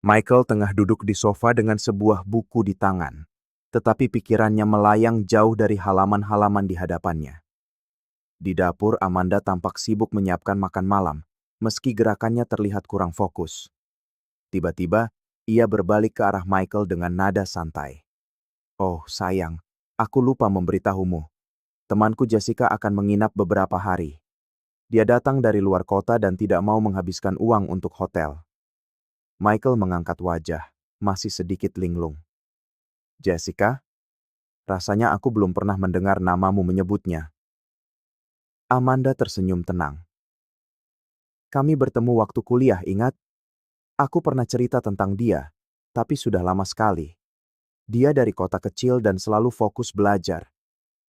Michael tengah duduk di sofa dengan sebuah buku di tangan, tetapi pikirannya melayang jauh dari halaman-halaman di hadapannya. Di dapur, Amanda tampak sibuk menyiapkan makan malam, meski gerakannya terlihat kurang fokus. Tiba-tiba, ia berbalik ke arah Michael dengan nada santai. "Oh, sayang, aku lupa memberitahumu. Temanku Jessica akan menginap beberapa hari. Dia datang dari luar kota dan tidak mau menghabiskan uang untuk hotel." Michael mengangkat wajah, masih sedikit linglung. "Jessica? Rasanya aku belum pernah mendengar namamu menyebutnya." Amanda tersenyum tenang. "Kami bertemu waktu kuliah, ingat? Aku pernah cerita tentang dia, tapi sudah lama sekali. Dia dari kota kecil dan selalu fokus belajar.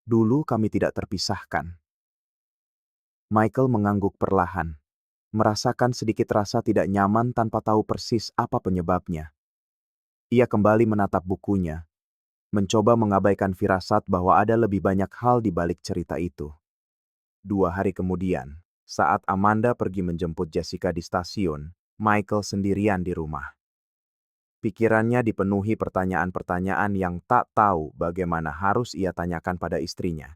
Dulu kami tidak terpisahkan." Michael mengangguk perlahan, merasakan sedikit rasa tidak nyaman tanpa tahu persis apa penyebabnya. Ia kembali menatap bukunya, mencoba mengabaikan firasat bahwa ada lebih banyak hal di balik cerita itu. 2 hari kemudian, saat Amanda pergi menjemput Jessica di stasiun, Michael sendirian di rumah. Pikirannya dipenuhi pertanyaan-pertanyaan yang tak tahu bagaimana harus ia tanyakan pada istrinya.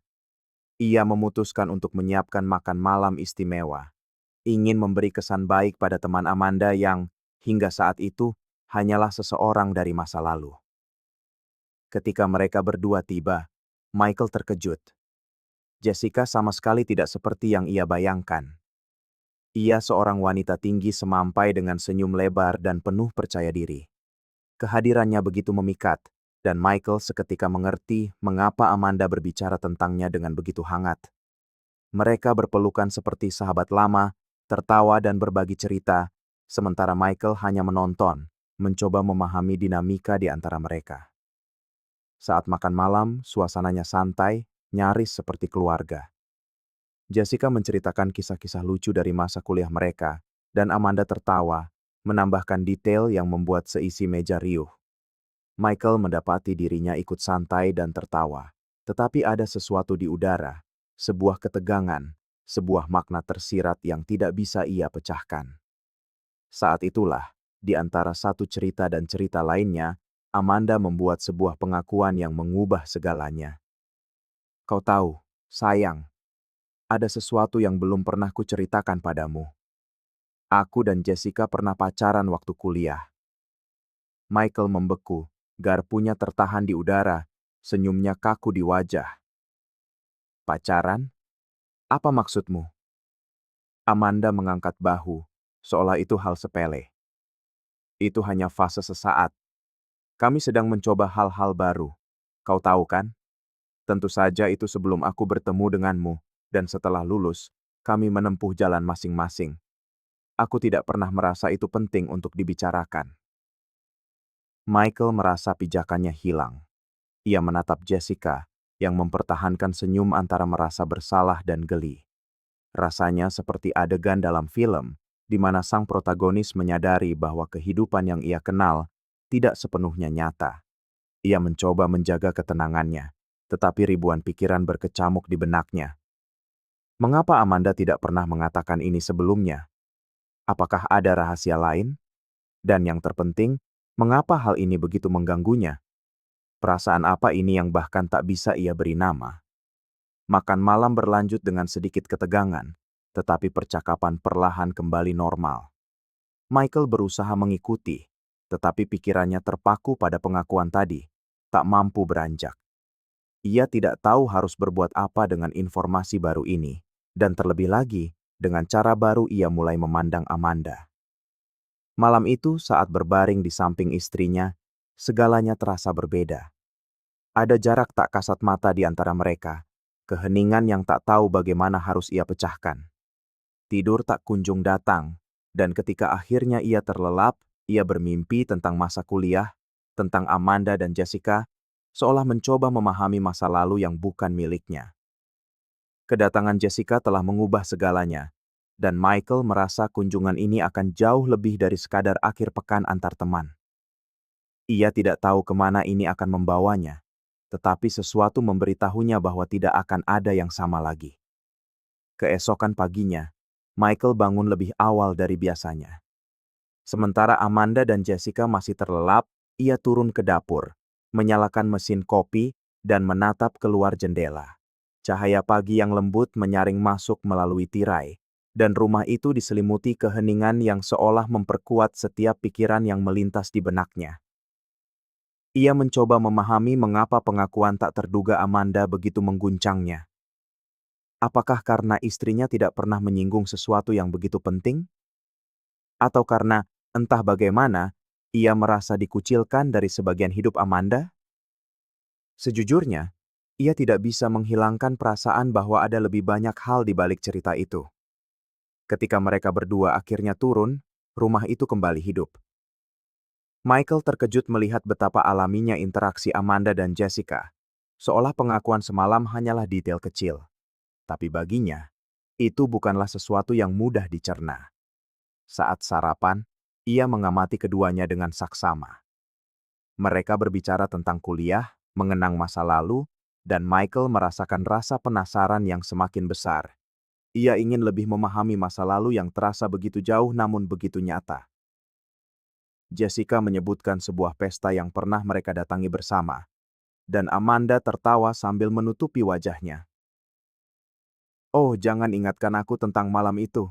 Ia memutuskan untuk menyiapkan makan malam istimewa, ingin memberi kesan baik pada teman Amanda yang, hingga saat itu, hanyalah seseorang dari masa lalu. Ketika mereka berdua tiba, Michael terkejut. Jessica sama sekali tidak seperti yang ia bayangkan. Ia seorang wanita tinggi semampai dengan senyum lebar dan penuh percaya diri. Kehadirannya begitu memikat, dan Michael seketika mengerti mengapa Amanda berbicara tentangnya dengan begitu hangat. Mereka berpelukan seperti sahabat lama, tertawa dan berbagi cerita, sementara Michael hanya menonton, mencoba memahami dinamika di antara mereka. Saat makan malam, suasananya santai, nyaris seperti keluarga. Jessica menceritakan kisah-kisah lucu dari masa kuliah mereka, dan Amanda tertawa, menambahkan detail yang membuat seisi meja riuh. Michael mendapati dirinya ikut santai dan tertawa, tetapi ada sesuatu di udara, sebuah ketegangan, sebuah makna tersirat yang tidak bisa ia pecahkan. Saat itulah, di antara satu cerita dan cerita lainnya, Amanda membuat sebuah pengakuan yang mengubah segalanya. "Kau tahu, sayang, ada sesuatu yang belum pernah kuceritakan padamu. Aku dan Jessica pernah pacaran waktu kuliah." Michael membeku, garpunya tertahan di udara, senyumnya kaku di wajah. "Pacaran? Apa maksudmu?" Amanda mengangkat bahu, seolah itu hal sepele. "Itu hanya fase sesaat. Kami sedang mencoba hal-hal baru. Kau tahu kan? Tentu saja itu sebelum aku bertemu denganmu, dan setelah lulus, kami menempuh jalan masing-masing. Aku tidak pernah merasa itu penting untuk dibicarakan." Michael merasa pijakannya hilang. Ia menatap Jessica, yang mempertahankan senyum antara merasa bersalah dan geli. Rasanya seperti adegan dalam film, di mana sang protagonis menyadari bahwa kehidupan yang ia kenal tidak sepenuhnya nyata. Ia mencoba menjaga ketenangannya, tetapi ribuan pikiran berkecamuk di benaknya. Mengapa Amanda tidak pernah mengatakan ini sebelumnya? Apakah ada rahasia lain? Dan yang terpenting, mengapa hal ini begitu mengganggunya? Perasaan apa ini yang bahkan tak bisa ia beri nama? Makan malam berlanjut dengan sedikit ketegangan, tetapi percakapan perlahan kembali normal. Michael berusaha mengikuti, tetapi pikirannya terpaku pada pengakuan tadi, tak mampu beranjak. Ia tidak tahu harus berbuat apa dengan informasi baru ini, dan terlebih lagi, dengan cara baru ia mulai memandang Amanda. Malam itu, saat berbaring di samping istrinya, segalanya terasa berbeda. Ada jarak tak kasat mata di antara mereka, keheningan yang tak tahu bagaimana harus ia pecahkan. Tidur tak kunjung datang, dan ketika akhirnya ia terlelap, ia bermimpi tentang masa kuliah, tentang Amanda dan Jessica, seolah mencoba memahami masa lalu yang bukan miliknya. Kedatangan Jessica telah mengubah segalanya, dan Michael merasa kunjungan ini akan jauh lebih dari sekadar akhir pekan antar teman. Ia tidak tahu kemana ini akan membawanya, tetapi sesuatu memberitahunya bahwa tidak akan ada yang sama lagi. Keesokan paginya, Michael bangun lebih awal dari biasanya. Sementara Amanda dan Jessica masih terlelap, ia turun ke dapur, menyalakan mesin kopi, dan menatap keluar jendela. Cahaya pagi yang lembut menyaring masuk melalui tirai, dan rumah itu diselimuti keheningan yang seolah memperkuat setiap pikiran yang melintas di benaknya. Ia mencoba memahami mengapa pengakuan tak terduga Amanda begitu mengguncangnya. Apakah karena istrinya tidak pernah menyinggung sesuatu yang begitu penting? Atau karena, entah bagaimana, ia merasa dikucilkan dari sebagian hidup Amanda? Sejujurnya, ia tidak bisa menghilangkan perasaan bahwa ada lebih banyak hal di balik cerita itu. Ketika mereka berdua akhirnya turun, rumah itu kembali hidup. Michael terkejut melihat betapa alaminya interaksi Amanda dan Jessica, seolah pengakuan semalam hanyalah detail kecil. Tapi baginya, itu bukanlah sesuatu yang mudah dicerna. Saat sarapan, ia mengamati keduanya dengan saksama. Mereka berbicara tentang kuliah, mengenang masa lalu, dan Michael merasakan rasa penasaran yang semakin besar. Ia ingin lebih memahami masa lalu yang terasa begitu jauh namun begitu nyata. Jessica menyebutkan sebuah pesta yang pernah mereka datangi bersama, dan Amanda tertawa sambil menutupi wajahnya. "Oh, jangan ingatkan aku tentang malam itu,"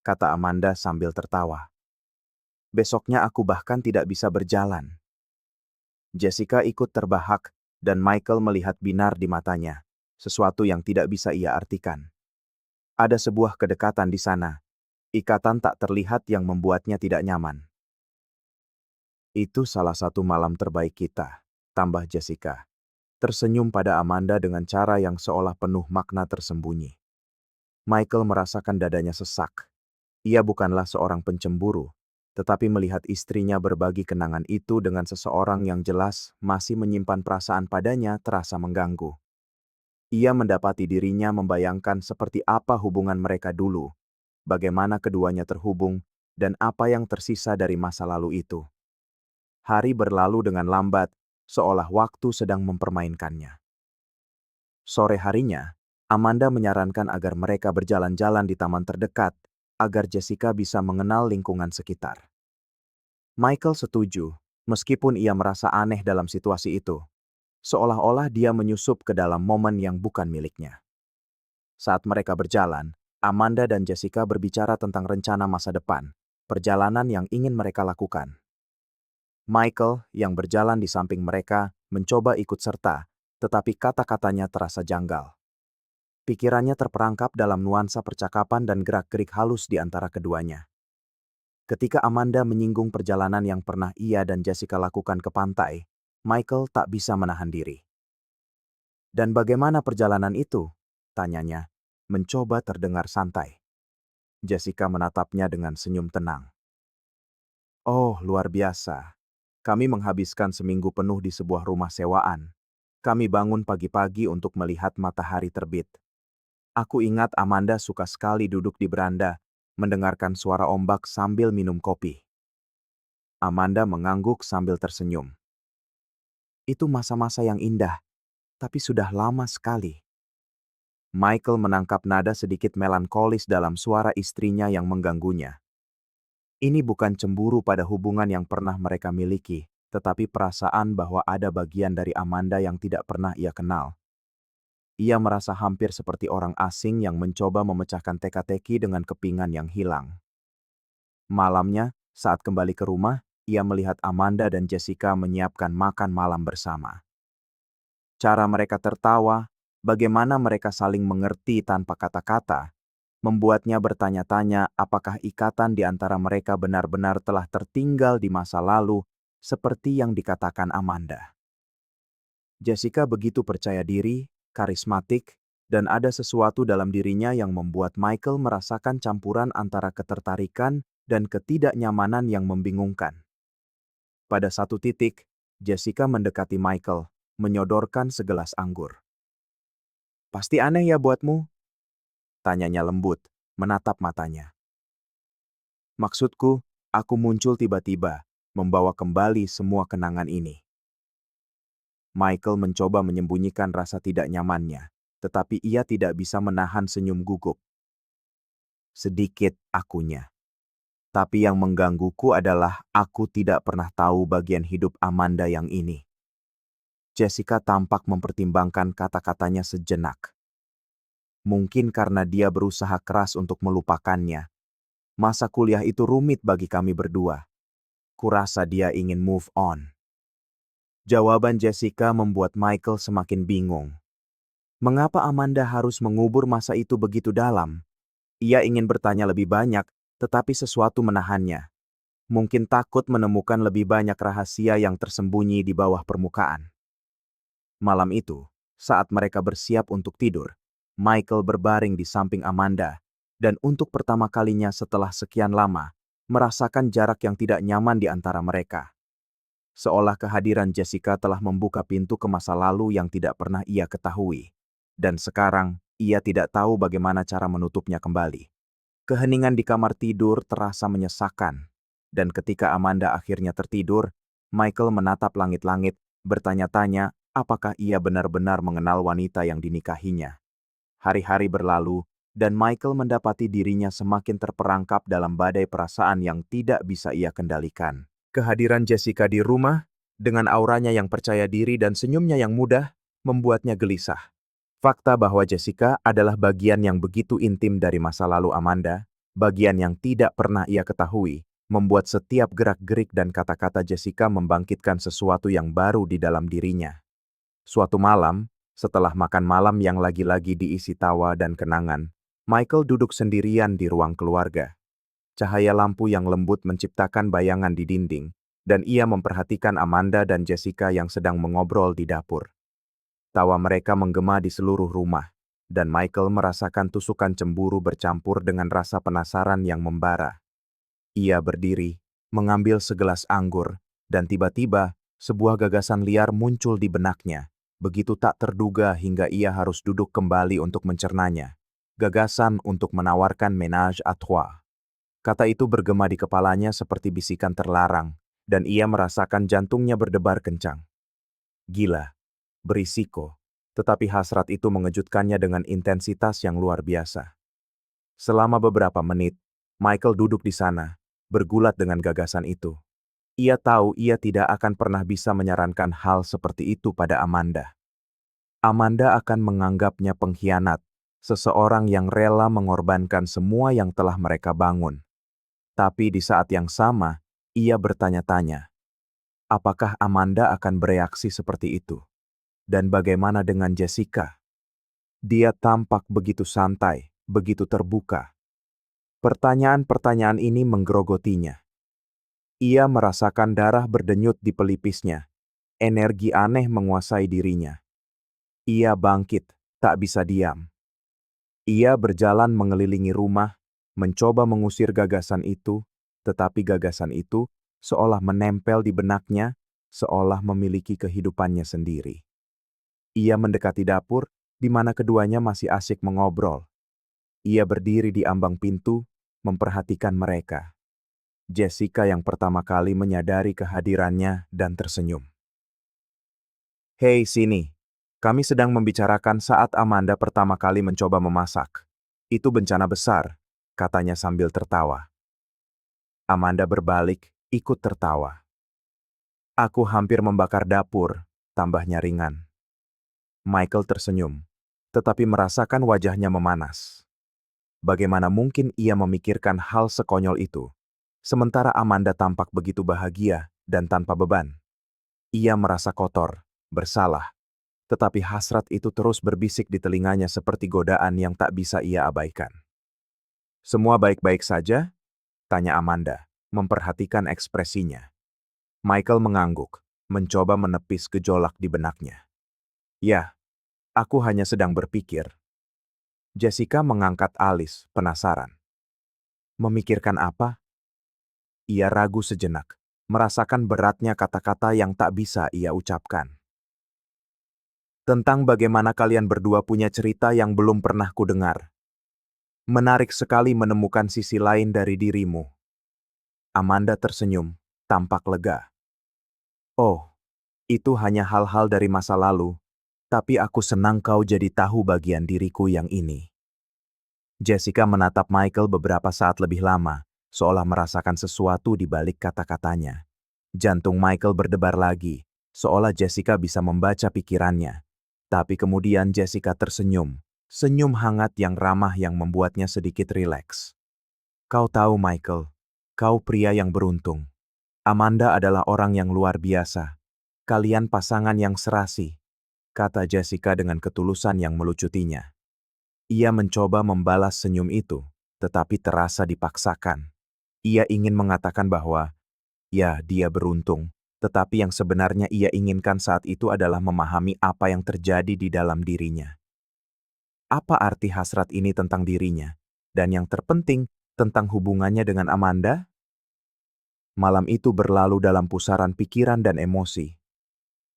kata Amanda sambil tertawa. "Besoknya aku bahkan tidak bisa berjalan." Jessica ikut terbahak, dan Michael melihat binar di matanya, sesuatu yang tidak bisa ia artikan. Ada sebuah kedekatan di sana, ikatan tak terlihat yang membuatnya tidak nyaman. "Itu salah satu malam terbaik kita," tambah Jessica, tersenyum pada Amanda dengan cara yang seolah penuh makna tersembunyi. Michael merasakan dadanya sesak. Ia bukanlah seorang pencemburu, tetapi melihat istrinya berbagi kenangan itu dengan seseorang yang jelas masih menyimpan perasaan padanya terasa mengganggu. Ia mendapati dirinya membayangkan seperti apa hubungan mereka dulu, bagaimana keduanya terhubung, dan apa yang tersisa dari masa lalu itu. Hari berlalu dengan lambat, seolah waktu sedang mempermainkannya. Sore harinya, Amanda menyarankan agar mereka berjalan-jalan di taman terdekat, agar Jessica bisa mengenal lingkungan sekitar. Michael setuju, meskipun ia merasa aneh dalam situasi itu, seolah-olah dia menyusup ke dalam momen yang bukan miliknya. Saat mereka berjalan, Amanda dan Jessica berbicara tentang rencana masa depan, perjalanan yang ingin mereka lakukan. Michael, yang berjalan di samping mereka, mencoba ikut serta, tetapi kata-katanya terasa janggal. Pikirannya terperangkap dalam nuansa percakapan dan gerak-gerik halus di antara keduanya. Ketika Amanda menyinggung perjalanan yang pernah ia dan Jessica lakukan ke pantai, Michael tak bisa menahan diri. "Dan bagaimana perjalanan itu?" tanyanya, mencoba terdengar santai. Jessica menatapnya dengan senyum tenang. "Oh, luar biasa. Kami menghabiskan seminggu penuh di sebuah rumah sewaan. Kami bangun pagi-pagi untuk melihat matahari terbit. Aku ingat Amanda suka sekali duduk di beranda, mendengarkan suara ombak sambil minum kopi." Amanda mengangguk sambil tersenyum. "Itu masa-masa yang indah, tapi sudah lama sekali." Michael menangkap nada sedikit melankolis dalam suara istrinya yang mengganggunya. Ini bukan cemburu pada hubungan yang pernah mereka miliki, tetapi perasaan bahwa ada bagian dari Amanda yang tidak pernah ia kenal. Ia merasa hampir seperti orang asing yang mencoba memecahkan teka-teki dengan kepingan yang hilang. Malamnya, saat kembali ke rumah, ia melihat Amanda dan Jessica menyiapkan makan malam bersama. Cara mereka tertawa, bagaimana mereka saling mengerti tanpa kata-kata, membuatnya bertanya-tanya apakah ikatan di antara mereka benar-benar telah tertinggal di masa lalu, seperti yang dikatakan Amanda. Jessica begitu percaya diri, karismatik, dan ada sesuatu dalam dirinya yang membuat Michael merasakan campuran antara ketertarikan dan ketidaknyamanan yang membingungkan. Pada satu titik, Jessica mendekati Michael, menyodorkan segelas anggur. "Pasti aneh ya buatmu?" tanyanya lembut, menatap matanya. "Maksudku, aku muncul tiba-tiba, membawa kembali semua kenangan ini." Michael mencoba menyembunyikan rasa tidak nyamannya, tetapi ia tidak bisa menahan senyum gugup. "Sedikit akunya." Tapi yang menggangguku adalah aku tidak pernah tahu bagian hidup Amanda yang ini. Jessica tampak mempertimbangkan kata-katanya sejenak. Mungkin karena dia berusaha keras untuk melupakannya. Masa kuliah itu rumit bagi kami berdua. Kurasa dia ingin move on. Jawaban Jessica membuat Michael semakin bingung. Mengapa Amanda harus mengubur masa itu begitu dalam? Ia ingin bertanya lebih banyak, tetapi sesuatu menahannya. Mungkin takut menemukan lebih banyak rahasia yang tersembunyi di bawah permukaan. Malam itu, saat mereka bersiap untuk tidur, Michael berbaring di samping Amanda, dan untuk pertama kalinya setelah sekian lama, merasakan jarak yang tidak nyaman di antara mereka. Seolah kehadiran Jessica telah membuka pintu ke masa lalu yang tidak pernah ia ketahui. Dan sekarang, ia tidak tahu bagaimana cara menutupnya kembali. Keheningan di kamar tidur terasa menyesakkan. Dan ketika Amanda akhirnya tertidur, Michael menatap langit-langit, bertanya-tanya apakah ia benar-benar mengenal wanita yang dinikahinya. Hari-hari berlalu, dan Michael mendapati dirinya semakin terperangkap dalam badai perasaan yang tidak bisa ia kendalikan. Kehadiran Jessica di rumah, dengan auranya yang percaya diri dan senyumnya yang mudah, membuatnya gelisah. Fakta bahwa Jessica adalah bagian yang begitu intim dari masa lalu Amanda, bagian yang tidak pernah ia ketahui, membuat setiap gerak-gerik dan kata-kata Jessica membangkitkan sesuatu yang baru di dalam dirinya. Suatu malam, setelah makan malam yang lagi-lagi diisi tawa dan kenangan, Michael duduk sendirian di ruang keluarga. Cahaya lampu yang lembut menciptakan bayangan di dinding, dan ia memperhatikan Amanda dan Jessica yang sedang mengobrol di dapur. Tawa mereka menggema di seluruh rumah, dan Michael merasakan tusukan cemburu bercampur dengan rasa penasaran yang membara. Ia berdiri, mengambil segelas anggur, dan tiba-tiba sebuah gagasan liar muncul di benaknya, begitu tak terduga hingga ia harus duduk kembali untuk mencernanya. Gagasan untuk menawarkan ménage à trois. Kata itu bergema di kepalanya seperti bisikan terlarang, dan ia merasakan jantungnya berdebar kencang. Gila. Berisiko, tetapi hasrat itu mengejutkannya dengan intensitas yang luar biasa. Selama beberapa menit, Michael duduk di sana, bergulat dengan gagasan itu. Ia tahu ia tidak akan pernah bisa menyarankan hal seperti itu pada Amanda. Amanda akan menganggapnya pengkhianat, seseorang yang rela mengorbankan semua yang telah mereka bangun. Tapi di saat yang sama, ia bertanya-tanya, apakah Amanda akan bereaksi seperti itu? Dan bagaimana dengan Jessica? Dia tampak begitu santai, begitu terbuka. Pertanyaan-pertanyaan ini menggerogotinya. Ia merasakan darah berdenyut di pelipisnya. Energi aneh menguasai dirinya. Ia bangkit, tak bisa diam. Ia berjalan mengelilingi rumah, mencoba mengusir gagasan itu, tetapi gagasan itu seolah menempel di benaknya, seolah memiliki kehidupannya sendiri. Ia mendekati dapur, di mana keduanya masih asyik mengobrol. Ia berdiri di ambang pintu, memperhatikan mereka. Jessica yang pertama kali menyadari kehadirannya dan tersenyum. "Hei, sini. Kami sedang membicarakan saat Amanda pertama kali mencoba memasak. Itu bencana besar," katanya sambil tertawa. Amanda berbalik, ikut tertawa. "Aku hampir membakar dapur," tambahnya ringan. Michael tersenyum, tetapi merasakan wajahnya memanas. Bagaimana mungkin ia memikirkan hal sekonyol itu, sementara Amanda tampak begitu bahagia dan tanpa beban. Ia merasa kotor, bersalah, tetapi hasrat itu terus berbisik di telinganya seperti godaan yang tak bisa ia abaikan. "Semua baik-baik saja?" tanya Amanda, memperhatikan ekspresinya. Michael mengangguk, mencoba menepis gejolak di benaknya. "Ya, aku hanya sedang berpikir." Jessica mengangkat alis, penasaran. Memikirkan apa? Ia ragu sejenak, merasakan beratnya kata-kata yang tak bisa ia ucapkan. "Tentang bagaimana kalian berdua punya cerita yang belum pernah kudengar. Menarik sekali menemukan sisi lain dari dirimu." Amanda tersenyum, tampak lega. "Oh, itu hanya hal-hal dari masa lalu, tapi aku senang kau jadi tahu bagian diriku yang ini." Jessica menatap Michael beberapa saat lebih lama, seolah merasakan sesuatu di balik kata-katanya. Jantung Michael berdebar lagi, seolah Jessica bisa membaca pikirannya. Tapi kemudian Jessica tersenyum, senyum hangat yang ramah yang membuatnya sedikit rileks. Kau tahu Michael, kau pria yang beruntung. Amanda adalah orang yang luar biasa. Kalian pasangan yang serasi, kata Jessica dengan ketulusan yang melucutinya. Ia mencoba membalas senyum itu, tetapi terasa dipaksakan. Ia ingin mengatakan bahwa, ya, dia beruntung, tetapi yang sebenarnya ia inginkan saat itu adalah memahami apa yang terjadi di dalam dirinya. Apa arti hasrat ini tentang dirinya? Dan yang terpenting, tentang hubungannya dengan Amanda? Malam itu berlalu dalam pusaran pikiran dan emosi.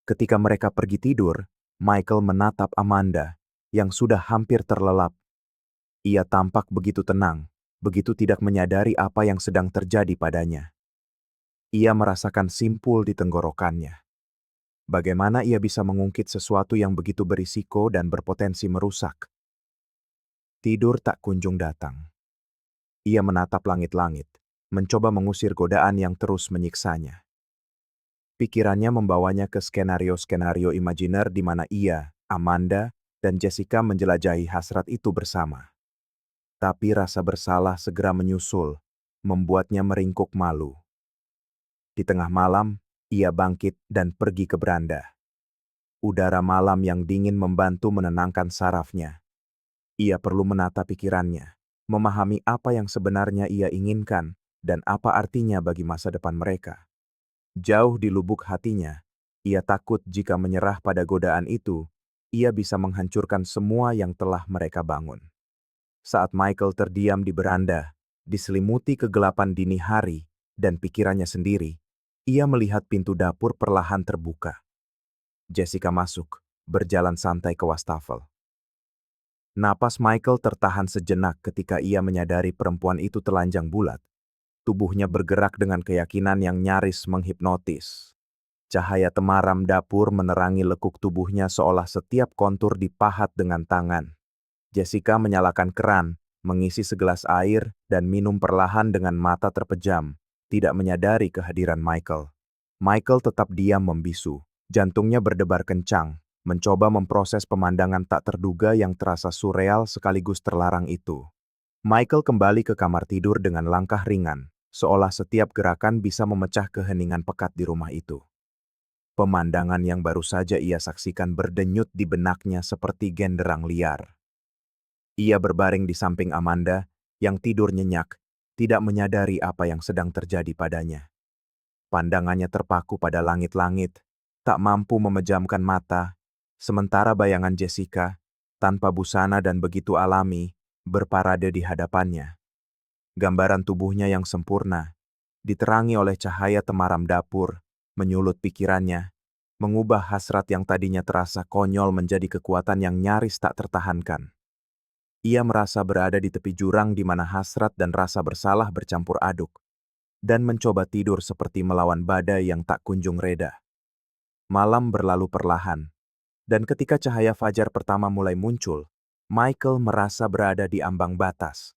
Ketika mereka pergi tidur, Michael menatap Amanda, yang sudah hampir terlelap. Ia tampak begitu tenang, begitu tidak menyadari apa yang sedang terjadi padanya. Ia merasakan simpul di tenggorokannya. Bagaimana ia bisa mengungkit sesuatu yang begitu berisiko dan berpotensi merusak? Tidur tak kunjung datang. Ia menatap langit-langit, mencoba mengusir godaan yang terus menyiksanya. Pikirannya membawanya ke skenario-skenario imajiner di mana ia, Amanda, dan Jessica menjelajahi hasrat itu bersama. Tapi rasa bersalah segera menyusul, membuatnya meringkuk malu. Di tengah malam, ia bangkit dan pergi ke beranda. Udara malam yang dingin membantu menenangkan sarafnya. Ia perlu menata pikirannya, memahami apa yang sebenarnya ia inginkan dan apa artinya bagi masa depan mereka. Jauh di lubuk hatinya, ia takut jika menyerah pada godaan itu, ia bisa menghancurkan semua yang telah mereka bangun. Saat Michael terdiam di beranda, diselimuti kegelapan dini hari dan pikirannya sendiri, ia melihat pintu dapur perlahan terbuka. Jessica masuk, berjalan santai ke wastafel. Napas Michael tertahan sejenak ketika ia menyadari perempuan itu telanjang bulat. Tubuhnya bergerak dengan keyakinan yang nyaris menghipnotis. Cahaya temaram dapur menerangi lekuk tubuhnya seolah setiap kontur dipahat dengan tangan. Jessica menyalakan keran, mengisi segelas air, dan minum perlahan dengan mata terpejam, tidak menyadari kehadiran Michael. Michael tetap diam membisu, jantungnya berdebar kencang, mencoba memproses pemandangan tak terduga yang terasa surreal sekaligus terlarang itu. Michael kembali ke kamar tidur dengan langkah ringan, seolah setiap gerakan bisa memecah keheningan pekat di rumah itu. Pemandangan yang baru saja ia saksikan berdenyut di benaknya seperti genderang liar. Ia berbaring di samping Amanda, yang tidur nyenyak, tidak menyadari apa yang sedang terjadi padanya. Pandangannya terpaku pada langit-langit, tak mampu memejamkan mata, sementara bayangan Jessica, tanpa busana dan begitu alami, berparade di hadapannya. Gambaran tubuhnya yang sempurna, diterangi oleh cahaya temaram dapur, menyulut pikirannya, mengubah hasrat yang tadinya terasa konyol menjadi kekuatan yang nyaris tak tertahankan. Ia merasa berada di tepi jurang di mana hasrat dan rasa bersalah bercampur aduk, dan mencoba tidur seperti melawan badai yang tak kunjung reda. Malam berlalu perlahan, dan ketika cahaya fajar pertama mulai muncul, Michael merasa berada di ambang batas.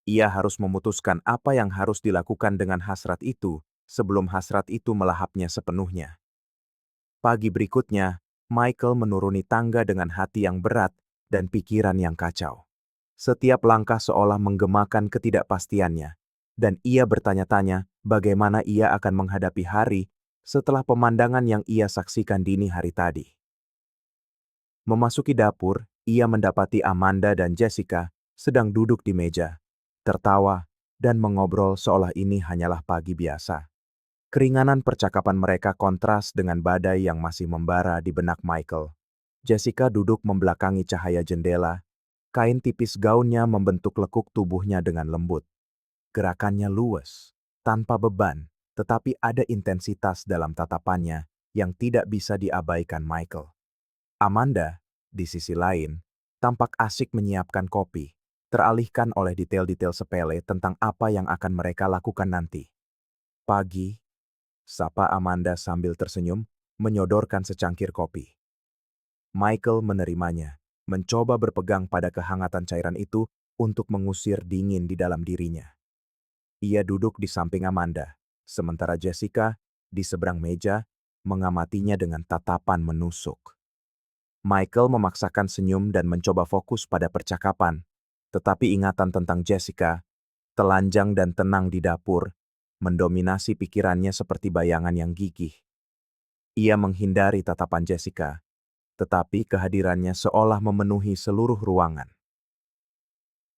Ia harus memutuskan apa yang harus dilakukan dengan hasrat itu sebelum hasrat itu melahapnya sepenuhnya. Pagi berikutnya, Michael menuruni tangga dengan hati yang berat dan pikiran yang kacau. Setiap langkah seolah menggemakan ketidakpastiannya, dan ia bertanya-tanya bagaimana ia akan menghadapi hari setelah pemandangan yang ia saksikan dini hari tadi. Memasuki dapur, ia mendapati Amanda dan Jessica sedang duduk di meja, tertawa, dan mengobrol seolah ini hanyalah pagi biasa. Keringanan percakapan mereka kontras dengan badai yang masih membara di benak Michael. Jessica duduk membelakangi cahaya jendela. Kain tipis gaunnya membentuk lekuk tubuhnya dengan lembut. Gerakannya luwes, tanpa beban, tetapi ada intensitas dalam tatapannya yang tidak bisa diabaikan Michael. Amanda, di sisi lain, tampak asik menyiapkan kopi, teralihkan oleh detail-detail sepele tentang apa yang akan mereka lakukan nanti. Pagi, sapa Amanda sambil tersenyum, menyodorkan secangkir kopi. Michael menerimanya, mencoba berpegang pada kehangatan cairan itu untuk mengusir dingin di dalam dirinya. Ia duduk di samping Amanda, sementara Jessica di seberang meja mengamatinya dengan tatapan menusuk. Michael memaksakan senyum dan mencoba fokus pada percakapan, tetapi ingatan tentang Jessica, telanjang dan tenang di dapur, mendominasi pikirannya seperti bayangan yang gigih. Ia menghindari tatapan Jessica, tetapi kehadirannya seolah memenuhi seluruh ruangan.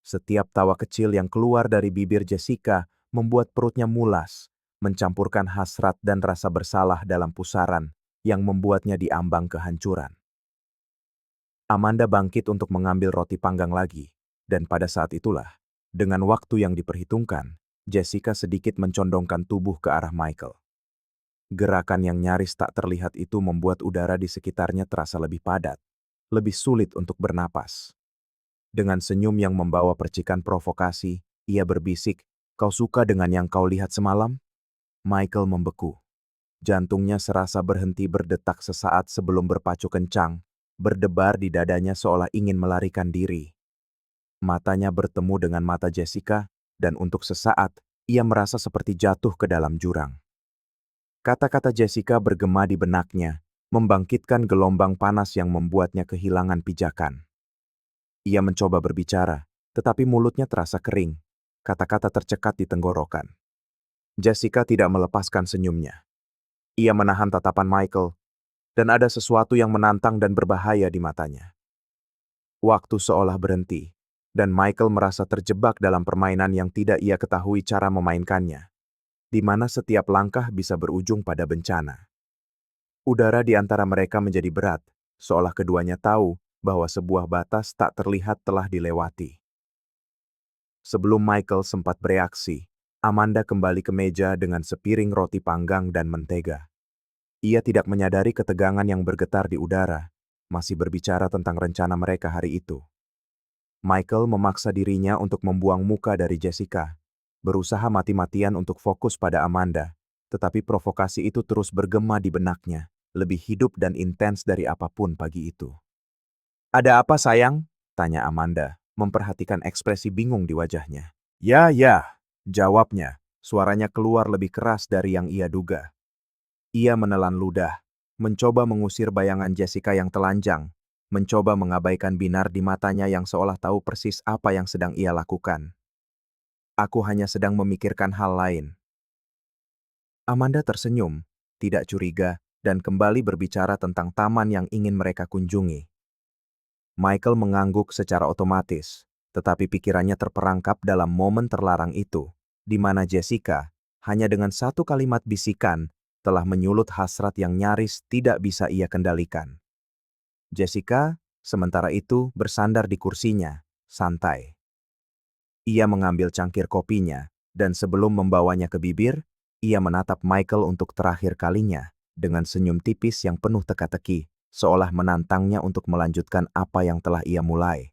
Setiap tawa kecil yang keluar dari bibir Jessica membuat perutnya mulas, mencampurkan hasrat dan rasa bersalah dalam pusaran yang membuatnya diambang kehancuran. Amanda bangkit untuk mengambil roti panggang lagi, dan pada saat itulah, dengan waktu yang diperhitungkan, Jessica sedikit mencondongkan tubuh ke arah Michael. Gerakan yang nyaris tak terlihat itu membuat udara di sekitarnya terasa lebih padat, lebih sulit untuk bernapas. Dengan senyum yang membawa percikan provokasi, ia berbisik, "Kau suka dengan yang kau lihat semalam?" Michael membeku. Jantungnya serasa berhenti berdetak sesaat sebelum berpacu kencang, berdebar di dadanya seolah ingin melarikan diri. Matanya bertemu dengan mata Jessica, dan untuk sesaat, ia merasa seperti jatuh ke dalam jurang. Kata-kata Jessica bergema di benaknya, membangkitkan gelombang panas yang membuatnya kehilangan pijakan. Ia mencoba berbicara, tetapi mulutnya terasa kering. Kata-kata tercekat di tenggorokan. Jessica tidak melepaskan senyumnya. Ia menahan tatapan Michael, dan ada sesuatu yang menantang dan berbahaya di matanya. Waktu seolah berhenti, dan Michael merasa terjebak dalam permainan yang tidak ia ketahui cara memainkannya, di mana setiap langkah bisa berujung pada bencana. Udara di antara mereka menjadi berat, seolah keduanya tahu bahwa sebuah batas tak terlihat telah dilewati. Sebelum Michael sempat bereaksi, Amanda kembali ke meja dengan sepiring roti panggang dan mentega. Ia tidak menyadari ketegangan yang bergetar di udara, masih berbicara tentang rencana mereka hari itu. Michael memaksa dirinya untuk membuang muka dari Jessica, berusaha mati-matian untuk fokus pada Amanda, tetapi provokasi itu terus bergema di benaknya, lebih hidup dan intens dari apapun pagi itu. "Ada apa, sayang?" tanya Amanda, memperhatikan ekspresi bingung di wajahnya. "Ya, ya," jawabnya, suaranya keluar lebih keras dari yang ia duga. Ia menelan ludah, mencoba mengusir bayangan Jessica yang telanjang, mencoba mengabaikan binar di matanya yang seolah tahu persis apa yang sedang ia lakukan. "Aku hanya sedang memikirkan hal lain." Amanda tersenyum, tidak curiga, dan kembali berbicara tentang taman yang ingin mereka kunjungi. Michael mengangguk secara otomatis, tetapi pikirannya terperangkap dalam momen terlarang itu, di mana Jessica, hanya dengan satu kalimat bisikan, telah menyulut hasrat yang nyaris tidak bisa ia kendalikan. Jessica, sementara itu, bersandar di kursinya, santai. Ia mengambil cangkir kopinya, dan sebelum membawanya ke bibir, ia menatap Michael untuk terakhir kalinya, dengan senyum tipis yang penuh teka-teki, seolah menantangnya untuk melanjutkan apa yang telah ia mulai.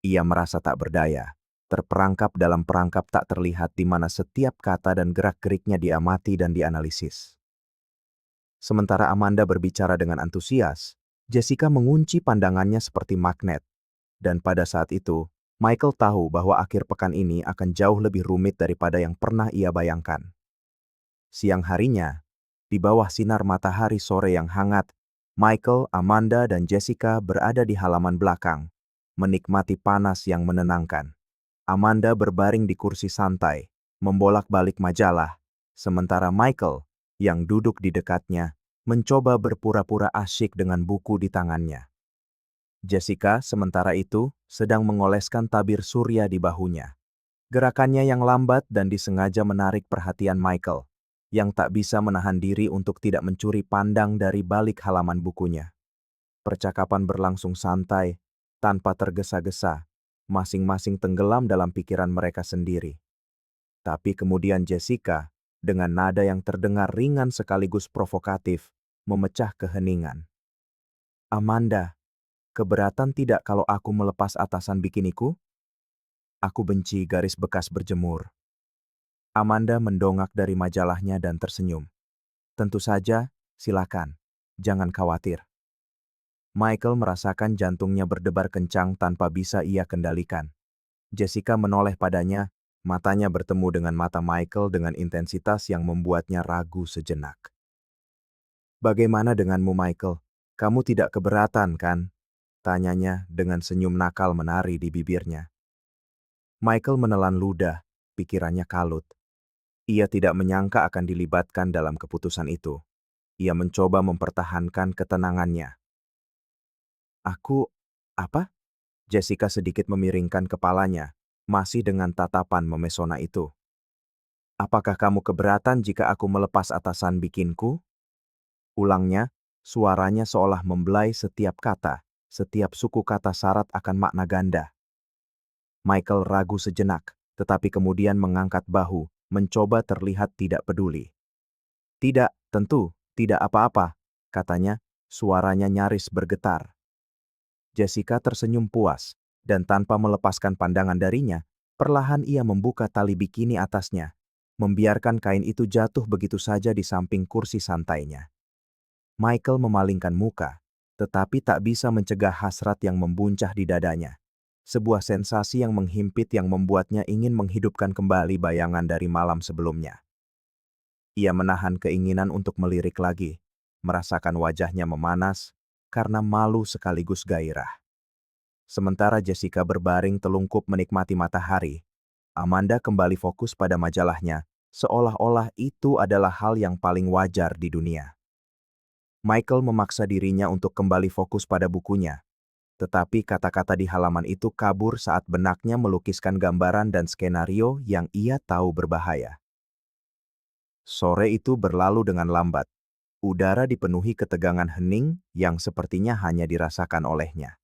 Ia merasa tak berdaya, terperangkap dalam perangkap tak terlihat di mana setiap kata dan gerak-geriknya diamati dan dianalisis. Sementara Amanda berbicara dengan antusias, Jessica mengunci pandangannya seperti magnet. Dan pada saat itu, Michael tahu bahwa akhir pekan ini akan jauh lebih rumit daripada yang pernah ia bayangkan. Siang harinya, di bawah sinar matahari sore yang hangat, Michael, Amanda, dan Jessica berada di halaman belakang, menikmati panas yang menenangkan. Amanda berbaring di kursi santai, membolak-balik majalah, sementara Michael, yang duduk di dekatnya, mencoba berpura-pura asyik dengan buku di tangannya. Jessica, sementara itu, sedang mengoleskan tabir surya di bahunya. Gerakannya yang lambat dan disengaja menarik perhatian Michael, yang tak bisa menahan diri untuk tidak mencuri pandang dari balik halaman bukunya. Percakapan berlangsung santai, tanpa tergesa-gesa, masing-masing tenggelam dalam pikiran mereka sendiri. Tapi kemudian Jessica, dengan nada yang terdengar ringan sekaligus provokatif, memecah keheningan. "Amanda, keberatan tidak kalau aku melepas atasan bikiniku? Aku benci garis bekas berjemur." Amanda mendongak dari majalahnya dan tersenyum. "Tentu saja, silakan. Jangan khawatir." Michael merasakan jantungnya berdebar kencang tanpa bisa ia kendalikan. Jessica menoleh padanya, Matanya bertemu dengan mata Michael dengan intensitas yang membuatnya ragu sejenak. "Bagaimana denganmu, Michael? Kamu tidak keberatan, kan?" tanyanya dengan senyum nakal menari di bibirnya. Michael menelan ludah, pikirannya kalut. Ia tidak menyangka akan dilibatkan dalam keputusan itu. Ia mencoba mempertahankan ketenangannya. "Aku, apa?" Jessica sedikit memiringkan kepalanya, masih dengan tatapan memesona itu. "Apakah kamu keberatan jika aku melepas atasan bikinku?" Ulangnya, suaranya seolah membelai setiap kata, setiap suku kata syarat akan makna ganda. Michael ragu sejenak, tetapi kemudian mengangkat bahu, mencoba terlihat tidak peduli. "Tidak, tentu, tidak apa-apa," katanya, suaranya nyaris bergetar. Jessica tersenyum puas, dan tanpa melepaskan pandangan darinya, perlahan ia membuka tali bikini atasnya, membiarkan kain itu jatuh begitu saja di samping kursi santainya. Michael memalingkan muka, tetapi tak bisa mencegah hasrat yang membuncah di dadanya. Sebuah sensasi yang menghimpit yang membuatnya ingin menghidupkan kembali bayangan dari malam sebelumnya. Ia menahan keinginan untuk melirik lagi, merasakan wajahnya memanas, karena malu sekaligus gairah. Sementara Jessica berbaring telungkup menikmati matahari, Amanda kembali fokus pada majalahnya, seolah-olah itu adalah hal yang paling wajar di dunia. Michael memaksa dirinya untuk kembali fokus pada bukunya, tetapi kata-kata di halaman itu kabur saat benaknya melukiskan gambaran dan skenario yang ia tahu berbahaya. Sore itu berlalu dengan lambat. Udara dipenuhi ketegangan hening yang sepertinya hanya dirasakan olehnya.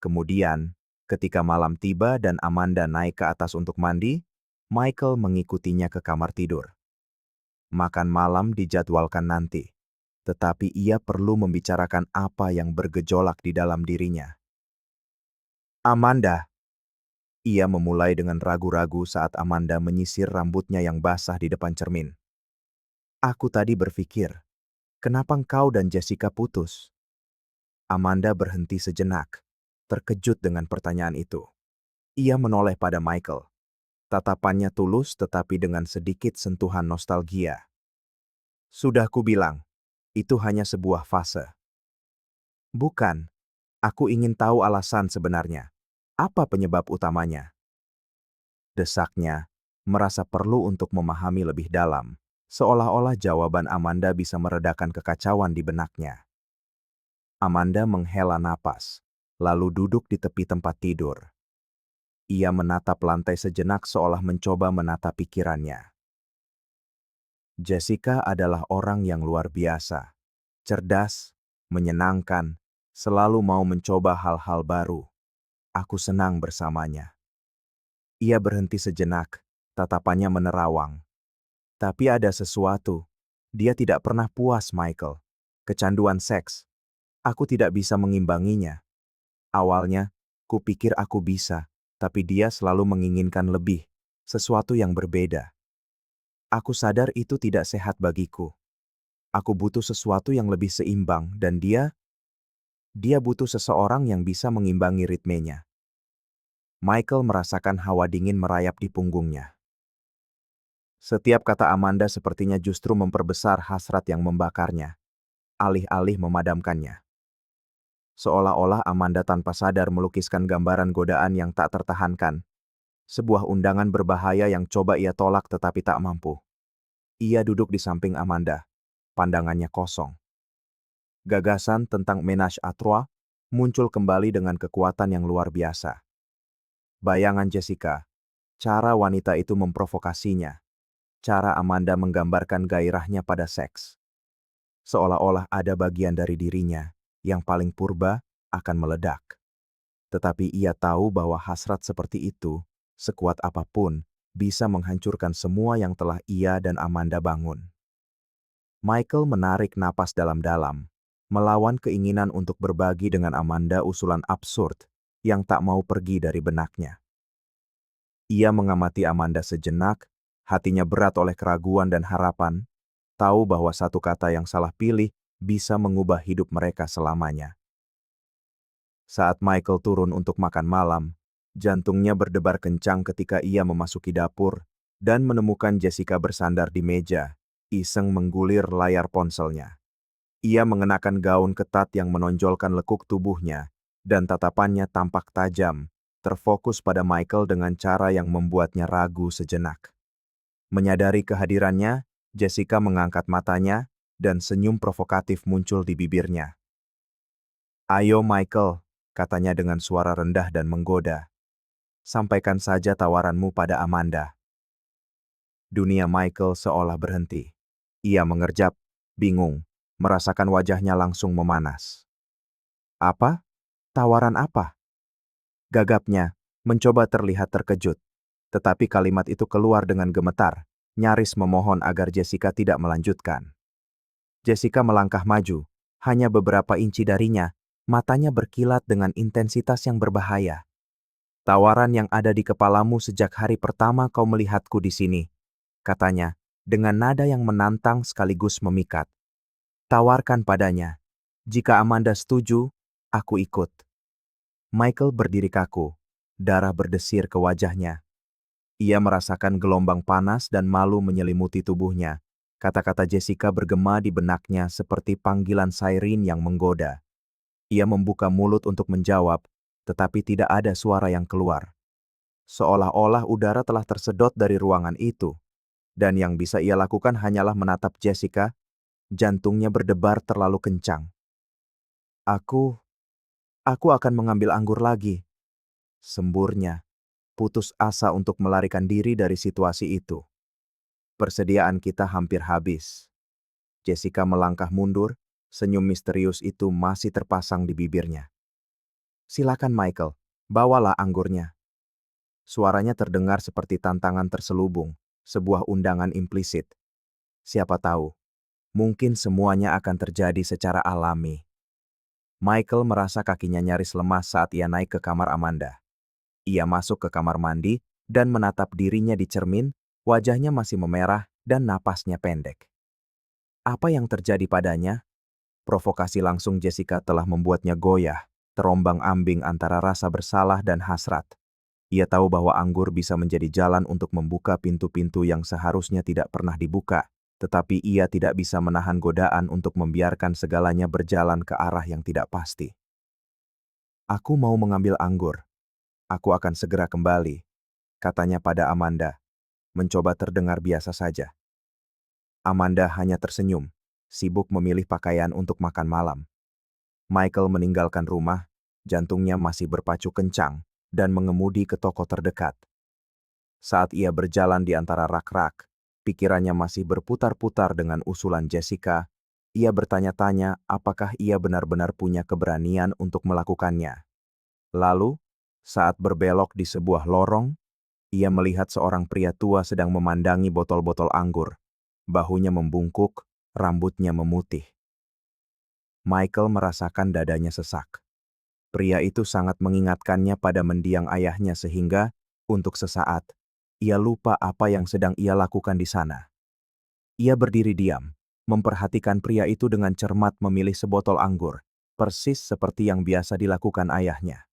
Kemudian, ketika malam tiba dan Amanda naik ke atas untuk mandi, Michael mengikutinya ke kamar tidur. Makan malam dijadwalkan nanti, tetapi ia perlu membicarakan apa yang bergejolak di dalam dirinya. "Amanda," ia memulai dengan ragu-ragu saat Amanda menyisir rambutnya yang basah di depan cermin. "Aku tadi berpikir, kenapa engkau dan Jessica putus?" Amanda berhenti sejenak, terkejut dengan pertanyaan itu. Ia menoleh pada Michael. Tatapannya tulus tetapi dengan sedikit sentuhan nostalgia. "Sudah kubilang, itu hanya sebuah fase." "Bukan, aku ingin tahu alasan sebenarnya. Apa penyebab utamanya?" Desaknya, merasa perlu untuk memahami lebih dalam, seolah-olah jawaban Amanda bisa meredakan kekacauan di benaknya. Amanda menghela napas, lalu duduk di tepi tempat tidur. Ia menatap lantai sejenak seolah mencoba menata pikirannya. Jessica adalah orang yang luar biasa. Cerdas, menyenangkan, selalu mau mencoba hal-hal baru. Aku senang bersamanya. Ia berhenti sejenak, tatapannya menerawang. Tapi ada sesuatu. Dia tidak pernah puas, Michael. Kecanduan seks. Aku tidak bisa mengimbanginya. Awalnya, kupikir aku bisa, tapi dia selalu menginginkan lebih, sesuatu yang berbeda. Aku sadar itu tidak sehat bagiku. Aku butuh sesuatu yang lebih seimbang dan dia butuh seseorang yang bisa mengimbangi ritmenya. Michael merasakan hawa dingin merayap di punggungnya. Setiap kata Amanda sepertinya justru memperbesar hasrat yang membakarnya, alih-alih memadamkannya. Seolah-olah Amanda tanpa sadar melukiskan gambaran godaan yang tak tertahankan, sebuah undangan berbahaya yang coba ia tolak tetapi tak mampu. Ia duduk di samping Amanda, pandangannya kosong. Gagasan tentang ménage à trois muncul kembali dengan kekuatan yang luar biasa. Bayangan Jessica, cara wanita itu memprovokasinya, cara Amanda menggambarkan gairahnya pada seks. Seolah-olah ada bagian dari dirinya yang paling purba akan meledak. Tetapi ia tahu bahwa hasrat seperti itu, sekuat apapun, bisa menghancurkan semua yang telah ia dan Amanda bangun. Michael menarik napas dalam-dalam, melawan keinginan untuk berbagi dengan Amanda usulan absurd yang tak mau pergi dari benaknya. Ia mengamati Amanda sejenak, hatinya berat oleh keraguan dan harapan, tahu bahwa satu kata yang salah pilih bisa mengubah hidup mereka selamanya. Saat Michael turun untuk makan malam, Jantungnya berdebar kencang ketika ia memasuki dapur dan menemukan Jessica bersandar di meja, iseng menggulir layar ponselnya. Ia mengenakan gaun ketat yang menonjolkan lekuk tubuhnya, dan tatapannya tampak tajam, terfokus pada Michael dengan cara yang membuatnya ragu sejenak. Menyadari kehadirannya, Jessica mengangkat matanya, dan senyum provokatif muncul di bibirnya. "Ayo Michael," katanya dengan suara rendah dan menggoda. "Sampaikan saja tawaranmu pada Amanda." Dunia Michael seolah berhenti. Ia mengerjap, bingung, merasakan wajahnya langsung memanas. "Apa? Tawaran apa?" gagapnya, mencoba terlihat terkejut. Tetapi kalimat itu keluar dengan gemetar, nyaris memohon agar Jessica tidak melanjutkan. Jessica melangkah maju, hanya beberapa inci darinya, matanya berkilat dengan intensitas yang berbahaya. "Tawaran yang ada di kepalamu sejak hari pertama kau melihatku di sini," katanya, dengan nada yang menantang sekaligus memikat. "Tawarkan padanya. Jika Amanda setuju, aku ikut." Michael berdiri kaku, darah berdesir ke wajahnya. Ia merasakan gelombang panas dan malu menyelimuti tubuhnya. Kata-kata Jessica bergema di benaknya seperti panggilan siren yang menggoda. Ia membuka mulut untuk menjawab, tetapi tidak ada suara yang keluar. Seolah-olah udara telah tersedot dari ruangan itu, dan yang bisa ia lakukan hanyalah menatap Jessica. Jantungnya berdebar terlalu kencang. Aku akan mengambil anggur lagi," semburnya, putus asa untuk melarikan diri dari situasi itu. "Persediaan kita hampir habis." Jessica melangkah mundur, senyum misterius itu masih terpasang di bibirnya. "Silakan Michael, bawalah anggurnya." Suaranya terdengar seperti tantangan terselubung, sebuah undangan implisit. Siapa tahu, mungkin semuanya akan terjadi secara alami. Michael merasa kakinya nyaris lemas saat ia naik ke kamar Amanda. Ia masuk ke kamar mandi dan menatap dirinya di cermin, wajahnya masih memerah dan napasnya pendek. Apa yang terjadi padanya? Provokasi langsung Jessica telah membuatnya goyah, terombang-ambing antara rasa bersalah dan hasrat. Ia tahu bahwa anggur bisa menjadi jalan untuk membuka pintu-pintu yang seharusnya tidak pernah dibuka, tetapi ia tidak bisa menahan godaan untuk membiarkan segalanya berjalan ke arah yang tidak pasti. "Aku mau mengambil anggur. Aku akan segera kembali," katanya pada Amanda, mencoba terdengar biasa saja. Amanda hanya tersenyum, sibuk memilih pakaian untuk makan malam. Michael meninggalkan rumah, jantungnya masih berpacu kencang, dan mengemudi ke toko terdekat. Saat ia berjalan di antara rak-rak, pikirannya masih berputar-putar dengan usulan Jessica. Ia bertanya-tanya apakah ia benar-benar punya keberanian untuk melakukannya. Lalu, saat berbelok di sebuah lorong, ia melihat seorang pria tua sedang memandangi botol-botol anggur. Bahunya membungkuk, rambutnya memutih. Michael merasakan dadanya sesak. Pria itu sangat mengingatkannya pada mendiang ayahnya sehingga, untuk sesaat, ia lupa apa yang sedang ia lakukan di sana. Ia berdiri diam, memperhatikan pria itu dengan cermat memilih sebotol anggur, persis seperti yang biasa dilakukan ayahnya.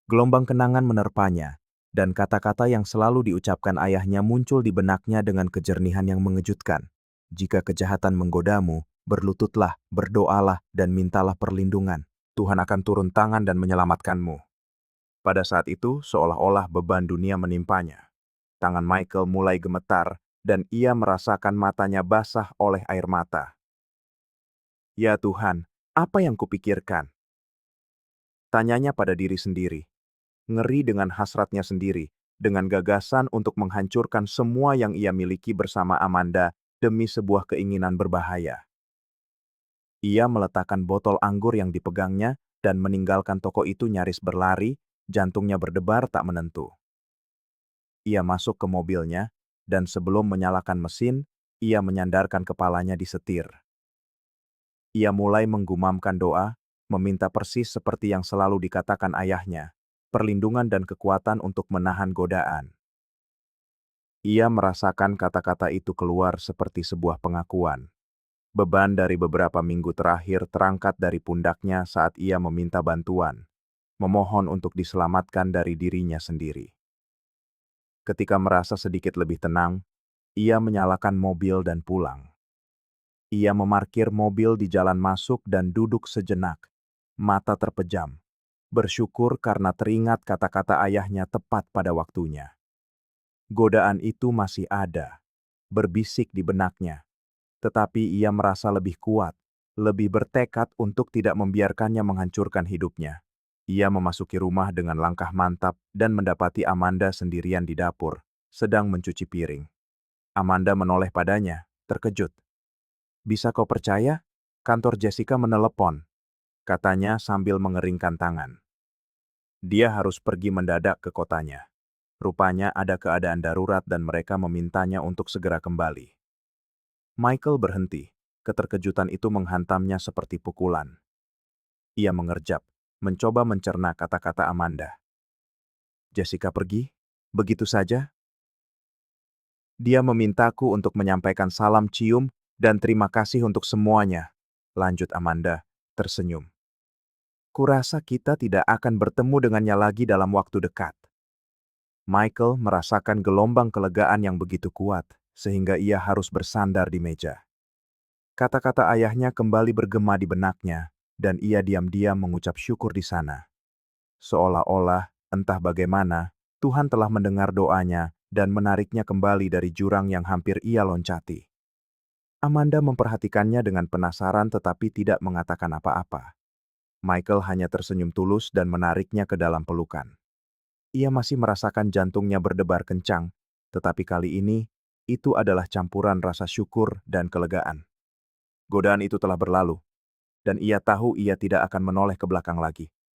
Gelombang kenangan menerpanya, dan kata-kata yang selalu diucapkan ayahnya muncul di benaknya dengan kejernihan yang mengejutkan. "Jika kejahatan menggodamu, berlututlah, berdoalah, dan mintalah perlindungan. Tuhan akan turun tangan dan menyelamatkanmu." Pada saat itu, seolah-olah beban dunia menimpanya. Tangan Michael mulai gemetar, dan ia merasakan matanya basah oleh air mata. "Ya Tuhan, apa yang kupikirkan?" tanyanya pada diri sendiri. Ngeri dengan hasratnya sendiri, dengan gagasan untuk menghancurkan semua yang ia miliki bersama Amanda demi sebuah keinginan berbahaya. Ia meletakkan botol anggur yang dipegangnya dan meninggalkan toko itu nyaris berlari, jantungnya berdebar tak menentu. Ia masuk ke mobilnya, dan sebelum menyalakan mesin, ia menyandarkan kepalanya di setir. Ia mulai menggumamkan doa, meminta persis seperti yang selalu dikatakan ayahnya, perlindungan dan kekuatan untuk menahan godaan. Ia merasakan kata-kata itu keluar seperti sebuah pengakuan. Beban dari beberapa minggu terakhir terangkat dari pundaknya saat ia meminta bantuan, memohon untuk diselamatkan dari dirinya sendiri. Ketika merasa sedikit lebih tenang, ia menyalakan mobil dan pulang. Ia memarkir mobil di jalan masuk dan duduk sejenak, mata terpejam, bersyukur karena teringat kata-kata ayahnya tepat pada waktunya. Godaan itu masih ada, berbisik di benaknya, tetapi ia merasa lebih kuat, lebih bertekad untuk tidak membiarkannya menghancurkan hidupnya. Ia memasuki rumah dengan langkah mantap dan mendapati Amanda sendirian di dapur, sedang mencuci piring. Amanda menoleh padanya, terkejut. "Bisa kau percaya? Kantor Jessica menelepon," katanya sambil mengeringkan tangan. Dia harus pergi mendadak ke kotanya. Rupanya ada keadaan darurat dan mereka memintanya untuk segera kembali. Michael berhenti. Keterkejutan itu menghantamnya seperti pukulan. Ia mengerjap, mencoba mencerna kata-kata Amanda. "Jessica pergi? Begitu saja?" "Dia memintaku untuk menyampaikan salam cium dan terima kasih untuk semuanya," lanjut Amanda, tersenyum. "Kurasa kita tidak akan bertemu dengannya lagi dalam waktu dekat." Michael merasakan gelombang kelegaan yang begitu kuat, sehingga ia harus bersandar di meja. Kata-kata ayahnya kembali bergema di benaknya, dan ia diam-diam mengucap syukur di sana. Seolah-olah, entah bagaimana, Tuhan telah mendengar doanya dan menariknya kembali dari jurang yang hampir ia loncati. Amanda memperhatikannya dengan penasaran tetapi tidak mengatakan apa-apa. Michael hanya tersenyum tulus dan menariknya ke dalam pelukan. Ia masih merasakan jantungnya berdebar kencang, tetapi kali ini, itu adalah campuran rasa syukur dan kelegaan. Godaan itu telah berlalu, dan ia tahu ia tidak akan menoleh ke belakang lagi.